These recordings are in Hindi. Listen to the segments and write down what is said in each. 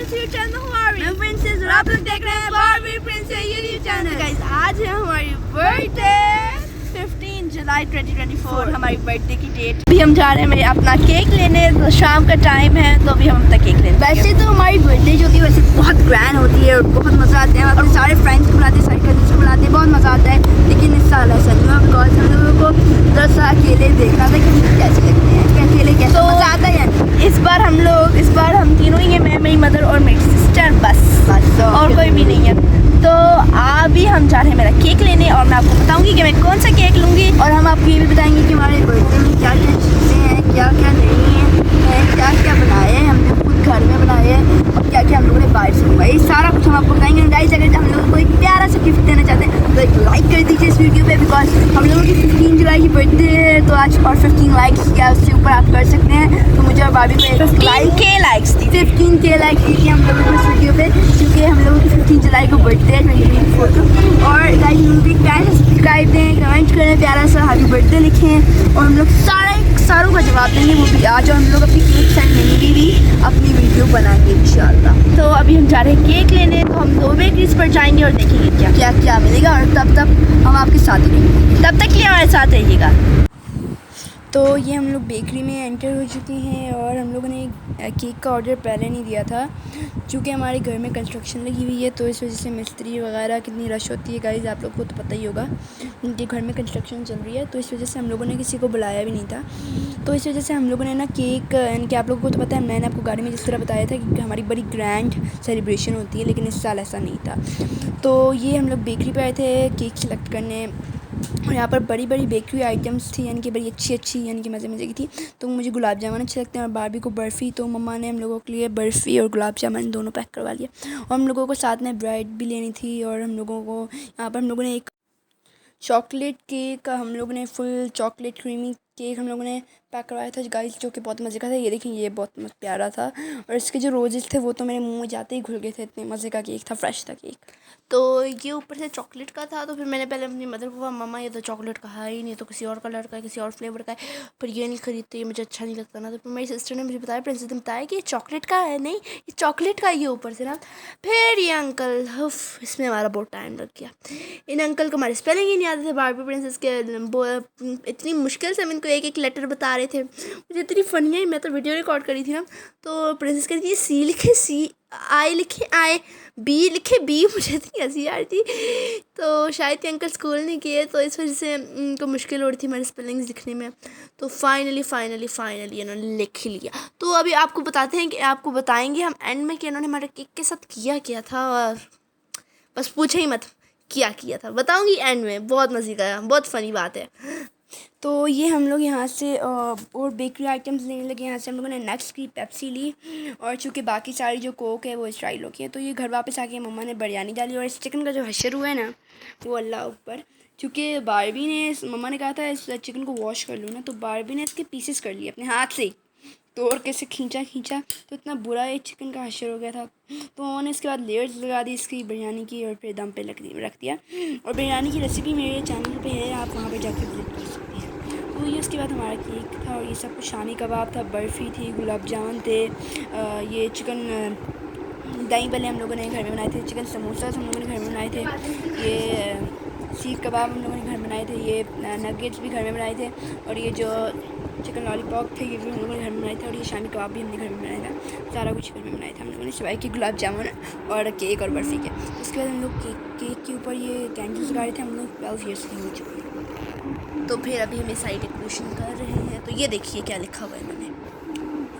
YouTube channel Huawei। मैं प्रिंसेस और आप लोग देख रहे हैं Huawei princess YouTube channel. Guys आज है हमारी बर्थडे 15 जुलाई 2024 हमारी बर्थडे की डेट। अभी हम जा रहे हैं मेरे अपना केक लेने, तो शाम का टाइम है तो अभी हम अपना केक लेने। वैसे तो हमारी बर्थडे जो होती है वैसे बहुत ग्रैंड होती है और बहुत मज़ा आता है। अपने सारे फ्रेंड्स को बुलाते हैं, सारे कजिन्स को बुलाते हैं, बहुत मज़ा आता है। लेकिन इस साल ऐसा नहीं हुआ बिकॉज हम लोगों को दरअसल अकेले देखना था कि हम कैसे लगते हैं, कि अकेले कैसे तो मज़ा आता है। इस बार हम तीनों ही हैं, मैं, मेरी मदर और मेरी सिस्टर, बस और कोई भी नहीं है। तो अभी हम जा रहे हैं मेरा केक लेने और मैं आपको बताऊंगी कि मैं कौन सा केक लूँगी और हम आपको ये भी बताएंगे कि हमारे बर्थडे में क्या क्या चीज़ें हैं, क्या क्या नहीं है, क्या क्या बनाए हैं हमने खुद घर में बनाए हैं और क्या क्या हम लोगों ने बाहर से मंगवाया, ये सारा कुछ हम आपको बताएंगे। गाइस अगर हम लोगों को एक प्यारा सा गिफ्ट देना चाहते हैं तो एक लाइक कर दीजिए इस वीडियो पे बिकॉज हम लोगों की 15 जुलाई की बर्थडे है। तो आज और 15 लाइक्स या उससे ऊपर आप कर सकते हैं। तो मुझे और भाभी को 15K लाइक्स दीजिए हम लोगों को इस वीडियो पे, क्योंकि हम लोगों की 15 जुलाई को बर्थडे है 2024 को। और गाइस मुझे प्यार से सब्सक्राइब दें, कमेंट करें, प्यारा सा हैप्पी बर्थडे लिखें और हम लोग सारों का जवाब देंगे, वो भी आज। और हम लोग अपनी केक सेरेमनी की भी अपनी वीडियो बनाएंगे इंशाल्लाह। तो अभी हम जा रहे हैं केक लेने, तो हम 2 बेकरीज पर जाएंगे और देखेंगे क्या क्या मिलेगा और तब हम आपके साथ ही रहेंगे। तब तक के लिए हमारे साथ रहिएगा। तो ये हम लोग बेकरी में एंटर हो चुके हैं और हम लोगों ने केक का ऑर्डर पहले नहीं दिया था क्योंकि हमारे घर में कंस्ट्रक्शन लगी हुई है, तो इस वजह से मिस्त्री वगैरह कितनी रश होती है गाइस, आप लोग को तो पता ही होगा। उनके घर में कंस्ट्रक्शन चल रही है, तो इस वजह से हम लोगों ने किसी को बुलाया भी नहीं था। तो इस वजह से हम लोगों ने ना केक, इनके आप लोगों को तो पता है, मैंने आपको गाड़ी में जिस तरह बताया था कि हमारी बड़ी ग्रैंड सेलिब्रेशन होती है, लेकिन इस साल ऐसा नहीं था। तो ये हम लोग बेकरी पर आए थे केक सेलेक्ट करने और यहाँ पर बड़ी बड़ी बेकरी आइटम्स थी, यानी कि बड़ी अच्छी यानी कि मज़े की थी। तो मुझे गुलाब जामुन अच्छे लगते हैं और बारबी को बर्फ़ी, तो मम्मा ने हम लोगों के लिए बर्फ़ी और गुलाब जामुन दोनों पैक करवा लिया। और हम लोगों को साथ में ब्रेड भी लेनी थी और हम लोगों को यहाँ पर हम लोगों ने एक चॉकलेट केक, हम लोगों ने फुल चॉकलेट क्रीमी केक हम लोगों ने पैक करवाया था गाइस, जो कि बहुत मज़े का था। ये देखिए ये बहुत प्यारा था और इसके जो रोजेस थे वो तो मेरे मुंह में जाते ही घुल गए थे, इतने मज़े का केक था, फ्रेश था केक। तो ये ऊपर से चॉकलेट का था, तो फिर मैंने पहले अपनी मदर को कहा मम्मा ये तो चॉकलेट का है ही नहीं, तो किसी और कलर का है, किसी और फ्लेवर का है, पर ये नहीं खरीदते, ये मुझे अच्छा नहीं लगता ना। तो फिर मेरी सिस्टर ने मुझे बताया, प्रिंसेस ने बताया कि ये चॉकलेट का है, नहीं ये चॉकलेट का ही है ऊपर से ना। फिर ये अंकल, इसमें हमारा बहुत टाइम लग गया। इन अंकल को हमारे स्पेलिंग ही नहीं आते थे बारबी प्रिंसेस के, इतनी मुश्किल से हम इनको एक लेटर बता रहे थे। मुझे इतनी फनी है, मैं तो वीडियो रिकॉर्ड करी थी ना, तो प्रिंसेस कह रही थी सी लिखे सी, आई लिखे आई, बी लिखे बी, मुझे इतनी हंसी आ रही थी। तो शायद अंकल स्कूल नहीं किए, तो इस वजह से उनको मुश्किल हो रही थी हमारे स्पेलिंग्स लिखने में। तो फाइनली इन्होंने लिख ही लिया। तो अभी आपको बताते हैं कि आपको बताएंगे हम एंड में कि इन्होंने हमारे केक के साथ किया था, और बस पूछे ही मत किया था, बताऊंगी एंड में। बहुत मज़े का, बहुत फ़नी बात है। तो ये हम लोग यहाँ से और बेकरी आइटम्स लेने लगे। यहाँ से हम लोगों ने नेक्स्ट की पेप्सी ली और चूँकि बाकी सारी जो कोक है वो स्टाइल की है। तो ये घर वापस आके मम्मा ने बिरयानी डाली और इस चिकन का जो हशर हुआ है ना वो अल्लाह ऊपर, क्योंकि बारबी ने, मम्मा ने कहा था इस चिकन को वॉश कर लो ना, तो बारबी ने इसके पीसेस कर लिए अपने हाथ से तोड़ के, से खींचा तो इतना बुरा ये चिकन का हशर हो गया था। तो उन्होंने इसके बाद लेयर्स लगा दी इसकी बिरयानी की और फिर दम पे रख दिया। और बिरयानी की रेसिपी मेरे चैनल पे है, आप वहाँ पे जाके विजिट कर सकते हैं। तो ये उसके बाद हमारा केक था और ये सब कुछ शामी कबाब था, बर्फ़ी थी, गुलाब जामुन थे, ये चिकन दही भल्ले हम लोगों ने घर में बनाए थे, चिकन समोसा हम लोगों ने घर में बनाए थे, ये सीख कबाब हम लोगों ने घर में बनाए थे, ये नगेट्स भी घर में बनाए थे, और ये जो चिकन लॉलीपॉप थे ये भी हम लोगों ने घर में बनाए थे, और ये शामी कबाब भी हमने घर में बनाया था। सारा कुछ घर में बनाया था हम लोगों ने, सिवाय के गुलाब जामुन और केक और बर्फ़ी के। उसके बाद हम लोग केक के ऊपर ये कैंडल्स लगा रहे थे। हम लोग 12 ईयर्स के हो चुके हैं। तो फिर अभी हम ये साइड डेकोरेशन कर रहे हैं। तो ये देखिए क्या लिखा हुआ है मैंने,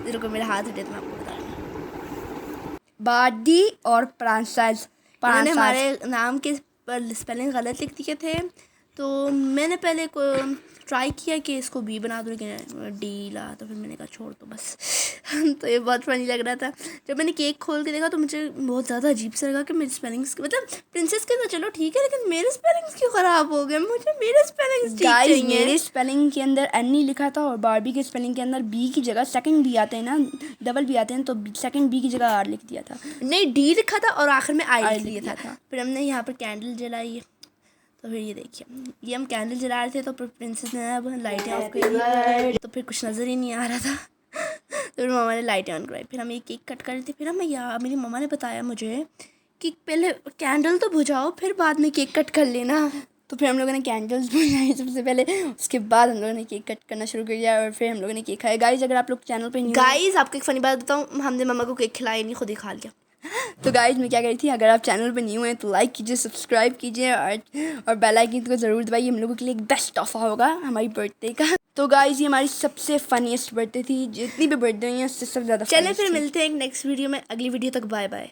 इधर को मेरा हाथ हटे तो मैं आपको बता दूँ, बार्डी और प्रांसाइज, इन्होंने हमारे नाम के पर स्पेलिंग गलत लिख दिए थे। तो मैंने पहले को ट्राई किया कि इसको बी बना दूँ, लेकिन डी ला, तो फिर मैंने कहा छोड़ दो बस। तो ये बहुत फनी लग रहा था। जब मैंने केक खोल के देखा तो मुझे बहुत ज़्यादा अजीब सा लगा कि मेरे स्पेलिंग्स, मतलब प्रिंसेस के तो चलो ठीक है, लेकिन मेरे स्पेलिंग्स क्यों ख़राब हो गए। मुझे मेरे स्पेलिंग्स ठीक चाहिए। मेरे स्पेलिंग के अंदर एन नहीं लिखा था और बारबी के स्पेलिंग के अंदर बी की जगह सेकंड बी आते हैं ना, डबल बी आते हैं, तो सेकंड बी की जगह आर लिख दिया था। नहीं डी लिखा था और आखिर में आई लिख दिया था। फिर हमने यहाँ पर कैंडल जलाई, तो फिर ये देखिए ये हम कैंडल जला रहे थे, तो फिर प्रिंसेस ने अब लाइटें ऑफ कर दी, तो फिर कुछ नज़र ही नहीं आ रहा था। तो फिर मम्मा ने लाइट ऑन करवाई, फिर हम ये केक कट कर रहे थे। फिर हमें मेरी मम्मा ने बताया मुझे कि पहले कैंडल तो बुझाओ, फिर बाद में केक कट कर लेना। तो फिर हम लोगों ने कैंडल्स बुझाई सबसे पहले, उसके बाद हम लोगों ने केक कट करना शुरू कर दिया और फिर हम लोगों ने केक खाया। गाइज अगर आप लोग चैनल पे न्यू, गाइज आपको एक फ़नी बात बताऊँ, हमने मम्मा को केक खिलाया नहीं, खुद ही खा लिया। तो गाइज मैं क्या करी थी, अगर आप चैनल पे न्यू हैं तो लाइक कीजिए, सब्सक्राइब कीजिए और बेल आइकन को ज़रूर दबाइए। हम लोगों के लिए एक बेस्ट तोहफा होगा हमारी बर्थडे का। तो गाइज ये हमारी सबसे फनीस्ट बर्थडे थी, जितनी भी बर्थडे हुई हैं उससे सबसे ज़्यादा। चलें फिर मिलते हैं एक नेक्स्ट वीडियो में, अगली वीडियो तक बाय बाय।